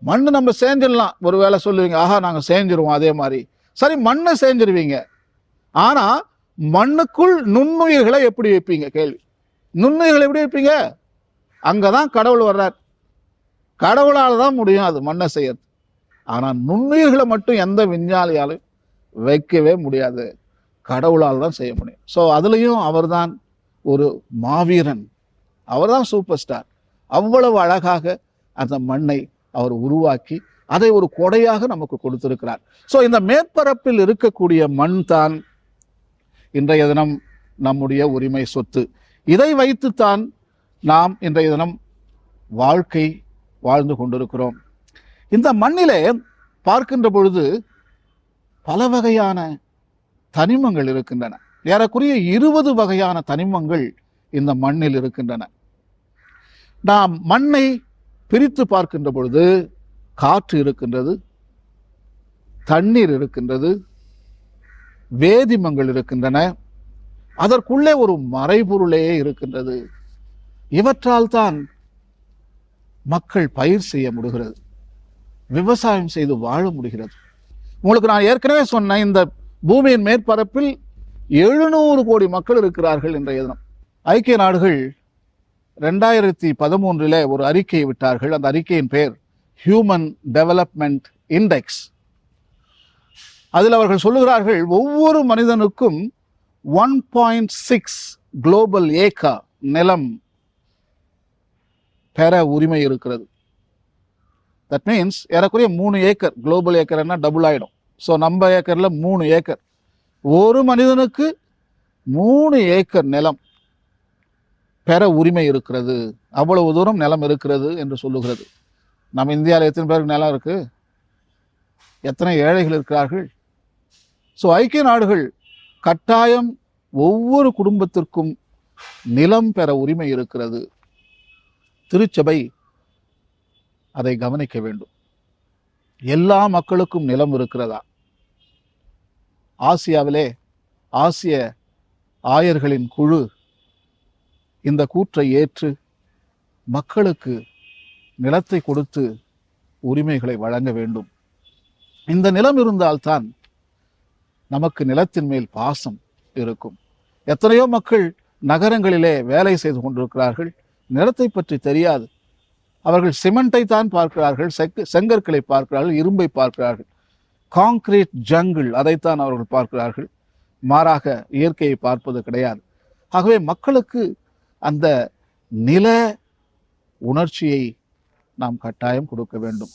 மண்ணு நம்ம செஞ்சிடலாம், ஒரு வேளை சொல்லுவீங்க, ஆஹா நாங்க செஞ்சிருவோம் அதே மாதிரி. சரி, மண்ணை செஞ்சிருவீங்க, ஆனா மண்ணுக்குள் நுண்ணுயிர்களை எப்படி வைப்பீங்க? கேள்வி. நுண்ணுயிர்களை எப்படி வைப்பீங்க? அங்கதான் கடவுள் வர்றார். கடவுளால தான் முடியும் அது மண்ணை செய்யறது. ஆனா நுண்ணுயிர்களை மட்டும் எந்த விஞ்ஞானியாலும் வைக்கவே முடியாது, கடவுளால் தான் செய்ய முடியும். ஸோ அதுலயும் அவர்தான் ஒரு மாவீரன், அவர்தான் சூப்பர் ஸ்டார். அவ்வளவு அழகாக அந்த மண்ணை அவர் உருவாக்கி அதை ஒரு கொடையாக நமக்கு கொடுத்திருக்கிறார். ஸோ இந்த மேற்பரப்பில் இருக்கக்கூடிய மண் தான் இன்றைய தினம் நம்முடைய உரிமை சொத்து. இதை வைத்துத்தான் நாம் இன்றைய தினம் வாழ்க்கை வாழ்ந்து கொண்டிருக்கிறோம். இந்த மண்ணிலே பார்க்கின்ற பொழுது பல வகையான தனிமங்கள் இருக்கின்றன. ஏறக்குறைய 20 வகையான தனிமங்கள் இந்த மண்ணில் இருக்கின்றன. நாம் மண்ணை பிரித்து பார்க்கின்ற பொழுது காற்று இருக்கின்றது, தண்ணீர் இருக்கின்றது, வேதிமங்கள் இருக்கின்றன, அதற்குள்ளே ஒரு மறைபொருளே இருக்கின்றது. இவற்றால் தான் மக்கள் பயிர் செய்ய முடிகிறது, விவசாயம் செய்து வாழ முடிகிறது. உங்களுக்கு நான் ஏற்கனவே சொன்ன இந்த பூமியின் மேற்பரப்பில் 700 கோடி மக்கள் இருக்கிறார்கள் இன்றைய தினம். ஐக்கிய நாடுகள் 2013 ஒரு அறிக்கையை விட்டார்கள். அந்த அறிக்கையின் பெயர் ஹியூமன் டெவலப்மெண்ட் இண்டெக்ஸ். அதில் அவர்கள் சொல்லுகிறார்கள், ஒவ்வொரு மனிதனுக்கும் 1.6 குளோபல் ஏக்கர் நிலம் பெற உரிமை இருக்கிறது. தட் மீன்ஸ் ஏறக்குறைய 3 ஏக்கர். குளோபல் ஏக்கர்னா டபுள் ஆயிடும். ஸோ நம்ம ஏக்கர்ல 3 ஏக்கர். ஒரு மனிதனுக்கு 3 ஏக்கர் நிலம் பெற உரிமை இருக்கிறது. அவ்வளவு தூரம் நிலம் இருக்கிறது என்று சொல்லுகிறது. நம்ம இந்தியாவில் எத்தனை பேருக்கு நிலம் இருக்கு? எத்தனை ஏழைகள் இருக்கிறார்கள்? ஸோ ஐக்கிய நாடுகள் கட்டாயம் ஒவ்வொரு குடும்பத்திற்கும் நிலம் பெற உரிமை இருக்கிறது. திருச்சபை அதை கவனிக்க வேண்டும். எல்லா மக்களுக்கும் நிலம் இருக்கிறதா? ஆசியாவிலே ஆசிய ஆயர்களின் குழு இந்த கூற்றை ஏற்று மக்களுக்கு நிலத்தை கொடுத்து உரிமைகளை வழங்க வேண்டும். இந்த நிலம் இருந்தால்தான் நமக்கு நிலத்தின் மேல் பாசம் இருக்கும். எத்தனையோ மக்கள் நகரங்களிலே வேலை செய்து கொண்டிருக்கிறார்கள், நிலத்தை பற்றி தெரியாது. அவர்கள் சிமெண்டை தான் பார்க்கிறார்கள், செங்கற்களை பார்க்கிறார்கள், இரும்பை பார்க்கிறார்கள், கான்கிரீட் ஜங்கிள் அதைத்தான் அவர்கள் பார்க்கிறார்கள். மாறாக இயற்கையை பார்ப்பது கிடையாது. ஆகவே மக்களுக்கு அந்த நில உணர்ச்சியை நாம் கட்டாயம் கொடுக்க வேண்டும்.